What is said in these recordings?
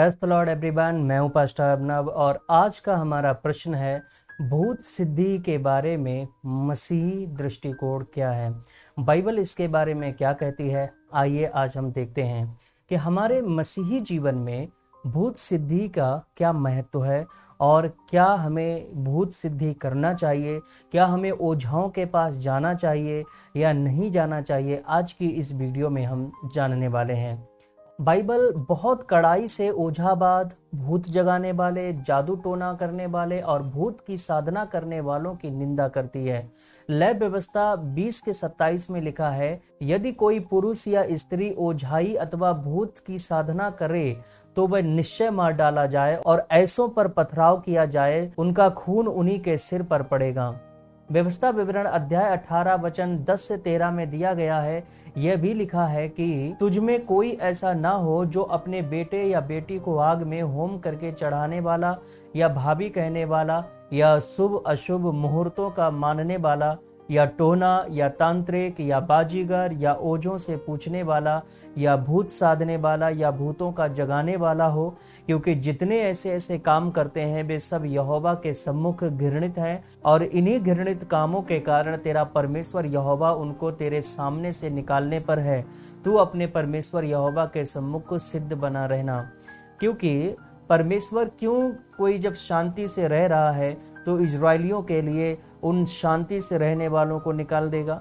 Praise the Lord everyone. मैं हूं pastor Arnab और आज का हमारा प्रश्न है भूत सिद्धि के बारे में मसीही दृष्टिकोण क्या है। बाइबल इसके बारे में क्या कहती है, आइए आज हम देखते हैं कि हमारे मसीही जीवन में भूत सिद्धि का क्या महत्व है और क्या हमें भूत सिद्धि करना चाहिए, क्या हमें ओझाओं के पास जाना चाहिए या नहीं जाना चाहिए। आज की इस वीडियो में हम जानने वाले हैं। बाइबल बहुत कड़ाई से ओझाबाद, भूत जगाने वाले, जादू टोना करने वाले और भूत की साधना करने वालों की निंदा करती है। लय व्यवस्था 20 के 27 में लिखा है, यदि कोई पुरुष या स्त्री ओझाई अथवा भूत की साधना करे तो वह निश्चय मार डाला जाए और ऐसों पर पथराव किया जाए, उनका खून उन्हीं के सिर पर पड़ेगा। व्यवस्था विवरण अध्याय 18 वचन 10 से 13 में दिया गया है। यह भी लिखा है कि तुझमें कोई ऐसा ना हो जो अपने बेटे या बेटी को आग में होम करके चढ़ाने वाला या भाभी कहने वाला या शुभ अशुभ मुहूर्तों का मानने वाला या टोना या तांत्रिक या बाजीगर या ओझों से पूछने वाला या भूत साधने वाला या भूतों का जगाने वाला हो, क्योंकि जितने ऐसे ऐसे काम करते हैं वे सब यहोवा के सम्मुख घृणित हैं और इन्हीं घृणित कामों के कारण तेरा परमेश्वर यहोवा उनको तेरे सामने से निकालने पर है। तू अपने परमेश्वर यहोवा के सम्मुख सिद्ध बना रहना। क्योंकि परमेश्वर क्यों कोई जब शांति से रह रहा है तो इजरायलियों के लिए उन शांति से रहने वालों को निकाल देगा,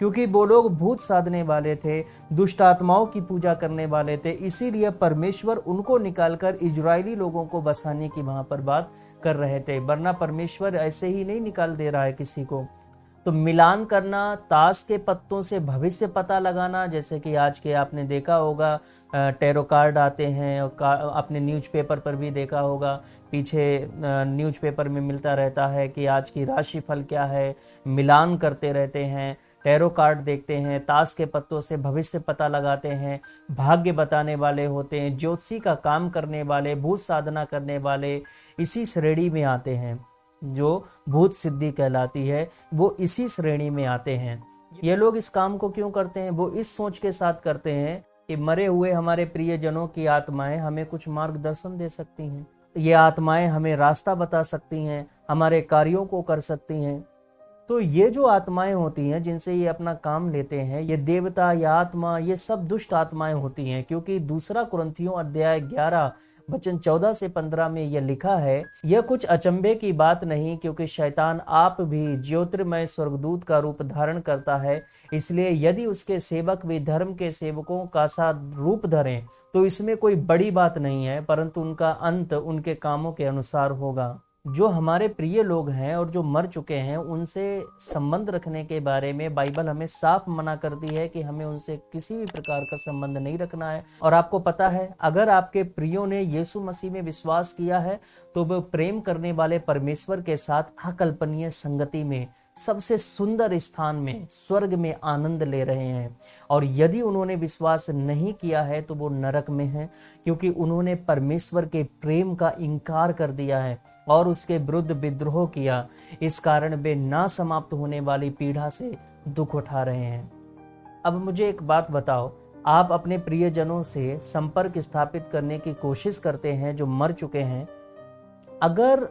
क्योंकि वो लोग भूत साधने वाले थे, दुष्ट आत्माओं की पूजा करने वाले थे। इसीलिए परमेश्वर उनको निकालकर इजरायली लोगों को बसाने की वहां पर बात कर रहे थे, वरना परमेश्वर ऐसे ही नहीं निकाल दे रहा है किसी को। तो मिलान करना, ताश के पत्तों से भविष्य पता लगाना, जैसे कि आज के आपने देखा होगा टैरो कार्ड आते हैं, आपने न्यूज़पेपर पर भी देखा होगा, पीछे न्यूज़पेपर में मिलता रहता है कि आज की राशि फल क्या है। मिलान करते रहते हैं, टैरो कार्ड देखते हैं, ताश के पत्तों से भविष्य पता लगाते हैं, भाग्य बताने वाले होते हैं, ज्योतिषी का काम करने वाले, भूत साधना करने वाले इसी श्रेणी में आते हैं। जो भूत सिद्धि कहलाती है वो इसी श्रेणी में आते हैं। ये लोग इस काम को क्यों करते हैं? वो इस सोच के साथ करते हैं कि मरे हुए हमारे प्रियजनों की आत्माएं हमें कुछ मार्गदर्शन दे सकती हैं, ये आत्माएं हमें रास्ता बता सकती हैं, हमारे कार्यों को कर सकती हैं। तो ये जो आत्माएं होती हैं जिनसे ये अपना काम लेते हैं, ये देवता या आत्मा, ये सब दुष्ट आत्माएं होती हैं। क्योंकि दूसरा कुरिन्थियों अध्याय 11 वचन 14 से 15 में यह लिखा है, यह कुछ अचंभे की बात नहीं, क्योंकि शैतान आप भी ज्योतिर्मय स्वर्गदूत का रूप धारण करता है। इसलिए यदि उसके सेवक भी धर्म के सेवकों का सा रूप धरें तो इसमें कोई बड़ी बात नहीं है, परंतु उनका अंत उनके कामों के अनुसार होगा। जो हमारे प्रिय लोग हैं और जो मर चुके हैं उनसे संबंध रखने के बारे में बाइबल हमें साफ मना करती है कि हमें उनसे किसी भी प्रकार का संबंध नहीं रखना है। और आपको पता है, अगर आपके प्रियों ने यीशु मसीह में विश्वास किया है तो वे प्रेम करने वाले परमेश्वर के साथ अकल्पनीय संगति में, सबसे सुंदर स्थान में, स्वर्ग में आनंद ले रहे हैं। और यदि उन्होंने विश्वास नहीं किया है तो वो नरक में हैं, क्योंकि उन्होंने परमेश्वर के प्रेम का इनकार कर दिया है और उसके विरुद्ध विद्रोह किया। इस कारण वे ना समाप्त होने वाली पीड़ा से दुख उठा रहे हैं। अब मुझे एक बात बताओ, आप अपने प्रियजनों से संपर्क स्थापित करने की कोशिश करते हैं जो मर चुके हैं। अगर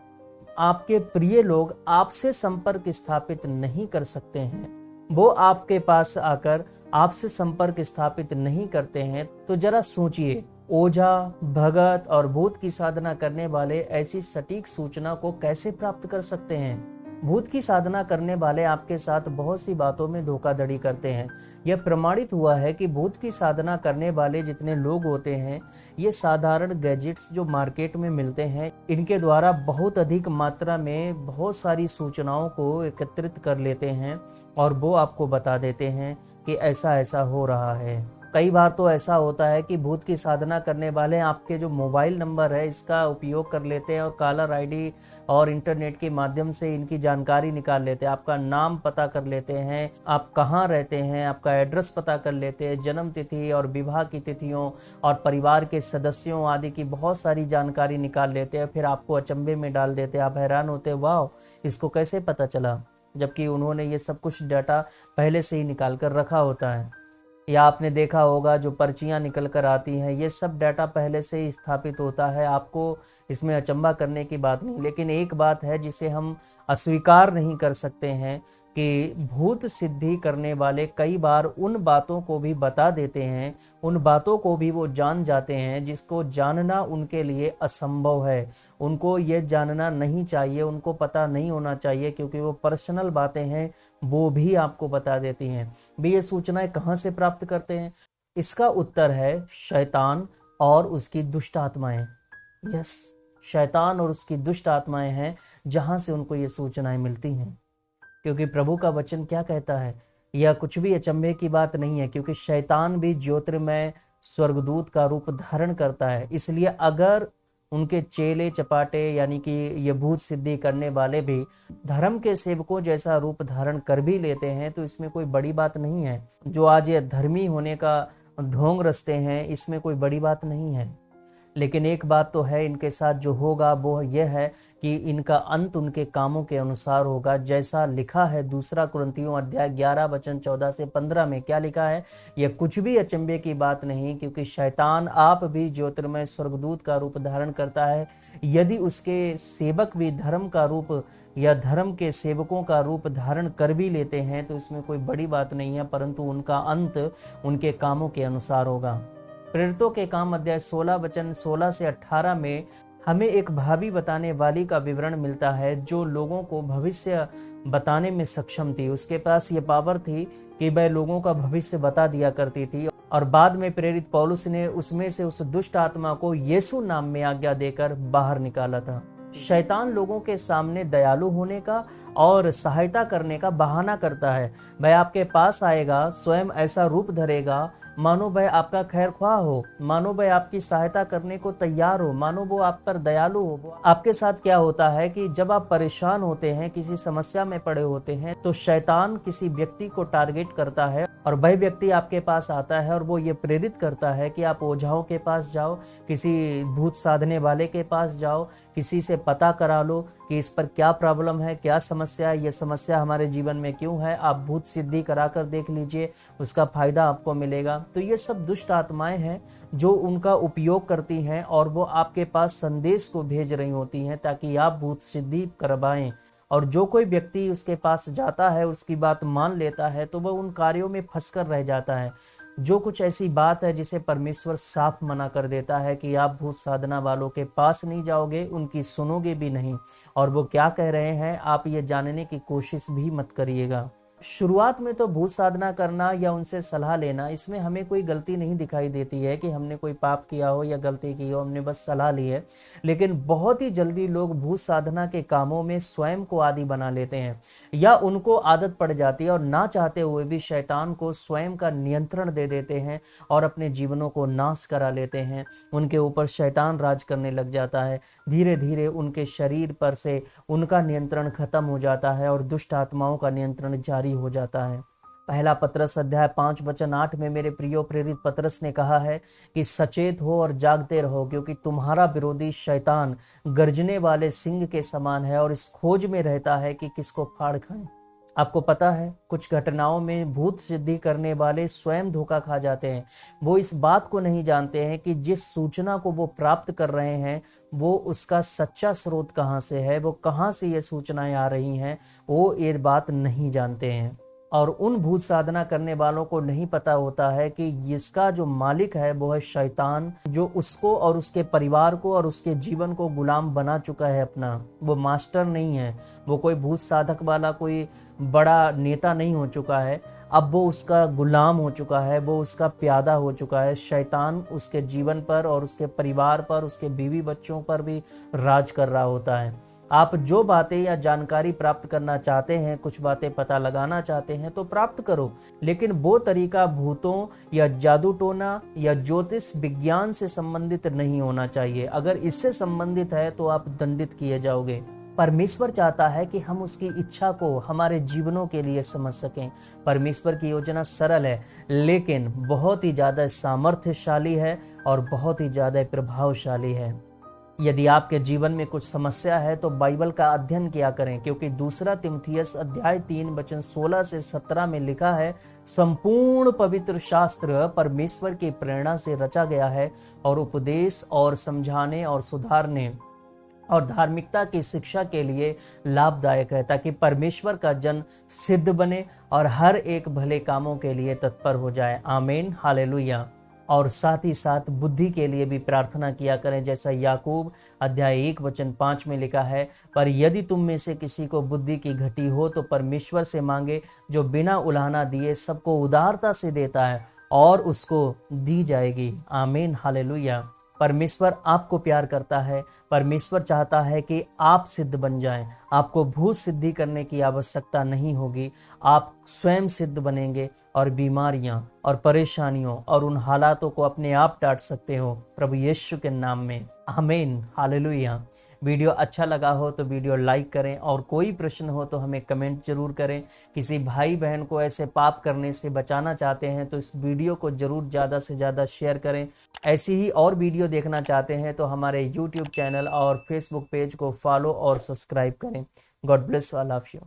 आपके प्रिय लोग आपसे संपर्क स्थापित नहीं कर सकते हैं, वो आपके पास आकर आपसे संपर्क स्थापित नहीं करते हैं, तो जरा सोचिए, ओझा, भगत और भूत की साधना करने वाले ऐसी सटीक सूचना को कैसे प्राप्त कर सकते हैं? भूत की साधना करने वाले आपके साथ बहुत सी बातों में धोखाधड़ी करते हैं। यह प्रमाणित हुआ है कि भूत की साधना करने वाले जितने लोग होते हैं, ये साधारण गैजेट्स जो मार्केट में मिलते हैं, इनके द्वारा बहुत अधिक मात्रा में बहुत सारी सूचनाओं को एकत्रित कर लेते हैं और वो आपको बता देते हैं कि ऐसा ऐसा हो रहा है। कई बार तो ऐसा होता है कि भूत की साधना करने वाले आपके जो मोबाइल नंबर है इसका उपयोग कर लेते हैं और कॉलर आईडी और इंटरनेट के माध्यम से इनकी जानकारी निकाल लेते हैं। आपका नाम पता कर लेते हैं, आप कहाँ रहते हैं, आपका एड्रेस पता कर लेते हैं, जन्म तिथि और विवाह की तिथियों और परिवार के सदस्यों आदि की बहुत सारी जानकारी निकाल लेते हैं। फिर आपको अचंभे में डाल देते हैं। आप हैरान होते हैं, वाह, इसको कैसे पता चला, जबकि उन्होंने ये सब कुछ डाटा पहले से ही निकाल कर रखा होता है। या आपने देखा होगा जो पर्चियां निकल कर आती हैं, ये सब डाटा पहले से ही स्थापित होता है, आपको इसमें अचंभा करने की बात नहीं। लेकिन एक बात है जिसे हम अस्वीकार नहीं कर सकते हैं कि भूत सिद्धि करने वाले कई बार उन बातों को भी बता देते हैं, उन बातों को भी वो जान जाते हैं जिसको जानना उनके लिए असंभव है। उनको ये जानना नहीं चाहिए, उनको पता नहीं होना चाहिए, क्योंकि वो पर्सनल बातें हैं, वो भी आपको बता देती हैं। भी ये सूचनाएं कहाँ से प्राप्त करते हैं? इसका उत्तर है शैतान और उसकी दुष्ट आत्माएं। यस, शैतान और उसकी दुष्ट आत्माएं हैं जहां से उनको ये सूचनाएं मिलती हैं। क्योंकि प्रभु का वचन क्या कहता है, यह कुछ भी अचंभे की बात नहीं है, क्योंकि शैतान भी ज्योतिर्मय स्वर्गदूत का रूप धारण करता है। इसलिए अगर उनके चेले चपाटे यानी कि ये भूत सिद्धि करने वाले भी धर्म के सेवकों जैसा रूप धारण कर भी लेते हैं, तो इसमें कोई बड़ी बात नहीं है। जो आज ये धर्मी होने का ढोंग रचते हैं, इसमें कोई बड़ी बात नहीं है। लेकिन एक बात तो है, इनके साथ जो होगा वो यह है कि इनका अंत उनके कामों के अनुसार होगा। जैसा लिखा है दूसरा कुरिन्थियों अध्याय 11 वचन 14 से 15 में, क्या लिखा है? यह कुछ भी अचंभे की बात नहीं, क्योंकि शैतान आप भी ज्योतिर्मय स्वर्गदूत का रूप धारण करता है। यदि उसके सेवक भी धर्म का रूप या धर्म के सेवकों का रूप धारण कर भी लेते हैं, तो इसमें कोई बड़ी बात नहीं है, परंतु उनका अंत उनके कामों के अनुसार होगा। प्रेरितों के काम अध्याय 16 वचन 16 से 18 में हमें एक भावी बताने वाली का विवरण मिलता है, जो लोगों को भविष्य बताने में सक्षम थी। उसके पास ये पावर थी कि वह लोगों का भविष्य बता दिया करती थी। और बाद में प्रेरित पौलुस ने उसमें से उस दुष्ट आत्मा को यीशु नाम में आज्ञा देकर बाहर निकाला था। शैतान लोगों के सामने दयालु होने का और सहायता करने का बहाना करता है। वह आपके पास आएगा, स्वयं ऐसा रूप धरेगा मानो वह आपका खैर ख्वाह हो, मानो वह आपकी सहायता करने को तैयार हो, मानो वो आप पर दयालु हो। आपके साथ क्या होता है कि जब आप परेशान होते हैं, किसी समस्या में पड़े होते हैं, तो शैतान किसी व्यक्ति को टारगेट करता है और वह व्यक्ति आपके पास आता है और वो ये प्रेरित करता है कि आप ओझाओं के पास जाओ, किसी भूत साधने वाले के पास जाओ, किसी से पता करा लो कि इस पर क्या प्रॉब्लम है, क्या समस्या है, ये समस्या हमारे जीवन में क्यों है, आप भूत सिद्धि कराकर देख लीजिए, उसका फायदा आपको मिलेगा। तो ये सब दुष्ट आत्माएं हैं जो उनका उपयोग करती हैं और वो आपके पास संदेश को भेज रही होती हैं ताकि आप भूत सिद्धि करवाएं। और जो कोई व्यक्ति उसके पास जाता है, उसकी बात मान लेता है, तो वह उन कार्यों में फंसकर रह जाता है। जो कुछ ऐसी बात है जिसे परमेश्वर साफ मना कर देता है कि आप भूत साधना वालों के पास नहीं जाओगे, उनकी सुनोगे भी नहीं। और वो क्या कह रहे हैं आप ये जानने की कोशिश भी मत करिएगा। शुरुआत में तो भूत साधना करना या उनसे सलाह लेना, इसमें हमें कोई गलती नहीं दिखाई देती है कि हमने कोई पाप किया हो या गलती की हो, हमने बस सलाह ली है। लेकिन बहुत ही जल्दी लोग भूत साधना के कामों में स्वयं को आदी बना लेते हैं या उनको आदत पड़ जाती है और ना चाहते हुए भी शैतान को स्वयं का नियंत्रण दे देते हैं और अपने जीवनों को नाश करा लेते हैं। उनके ऊपर शैतान राज करने लग जाता है। धीरे धीरे उनके शरीर पर से उनका नियंत्रण खत्म हो जाता है और दुष्ट आत्माओं का नियंत्रण जारी हो जाता है। पहला पतरस अध्याय 5 वचन 8 में मेरे प्रियो प्रेरित पतरस ने कहा है कि सचेत हो और जागते रहो, क्योंकि तुम्हारा विरोधी शैतान गर्जने वाले सिंह के समान है और इस खोज में रहता है कि किसको फाड़ खाए। आपको पता है कुछ घटनाओं में भूत सिद्धि करने वाले स्वयं धोखा खा जाते हैं। वो इस बात को नहीं जानते हैं कि जिस सूचना को वो प्राप्त कर रहे हैं वो उसका सच्चा स्रोत कहाँ से है, वो कहाँ से ये सूचनाएं आ रही हैं, वो ये बात नहीं जानते हैं। और उन भूत साधना करने वालों को नहीं पता होता है कि इसका जो मालिक है वो है शैतान, जो उसको और उसके परिवार को और उसके जीवन को गुलाम बना चुका है अपना। वो मास्टर नहीं है, वो कोई भूत साधक वाला कोई बड़ा नेता नहीं हो चुका है। अब वो उसका गुलाम हो चुका है, वो उसका प्यादा हो चुका है। शैतान उसके जीवन पर और उसके परिवार पर, उसके बीवी बच्चों पर भी राज कर रहा होता है। आप जो बातें या जानकारी प्राप्त करना चाहते हैं, कुछ बातें पता लगाना चाहते हैं तो प्राप्त करो, लेकिन वो तरीका भूतों या जादू टोना या ज्योतिष विज्ञान से संबंधित नहीं होना चाहिए। अगर इससे संबंधित है तो आप दंडित किए जाओगे। परमेश्वर चाहता है कि हम उसकी इच्छा को हमारे जीवनों के लिए समझ सकें। परमेश्वर की योजना सरल है, लेकिन बहुत ही ज्यादा सामर्थ्यशाली है और बहुत ही ज्यादा प्रभावशाली है। यदि आपके जीवन में कुछ समस्या है तो बाइबल का अध्ययन किया करें, क्योंकि दूसरा तिमुथियुस अध्याय 3 वचन 16 से 17 में लिखा है, संपूर्ण पवित्र शास्त्र परमेश्वर की प्रेरणा से रचा गया है और उपदेश और समझाने और सुधारने और धार्मिकता की शिक्षा के लिए लाभदायक है, ताकि परमेश्वर का जन सिद्ध बने और हर एक भले कामों के लिए तत्पर हो जाए। आमीन, हालेलुया। और साथ ही साथ बुद्धि के लिए भी प्रार्थना किया करें, जैसा याकूब अध्याय 1 वचन 5 में लिखा है, पर यदि तुम में से किसी को बुद्धि की घटी हो तो परमेश्वर से मांगे, जो बिना उलाहना दिए सबको उदारता से देता है और उसको दी जाएगी। आमीन, हालेलुया। परमेश्वर आपको प्यार करता है। परमेश्वर चाहता है कि आप सिद्ध बन जाएं। आपको भूत सिद्धि करने की आवश्यकता नहीं होगी। आप स्वयं सिद्ध बनेंगे और बीमारियां और परेशानियों और उन हालातों को अपने आप टाट सकते हो, प्रभु यीशु के नाम में। आमीन, हालेलुया। वीडियो अच्छा लगा हो तो वीडियो लाइक करें, और कोई प्रश्न हो तो हमें कमेंट जरूर करें। किसी भाई बहन को ऐसे पाप करने से बचाना चाहते हैं तो इस वीडियो को जरूर ज़्यादा से ज़्यादा शेयर करें। ऐसी ही और वीडियो देखना चाहते हैं तो हमारे यूट्यूब चैनल और फेसबुक पेज को फॉलो और सब्सक्राइब करें। God bless all of you.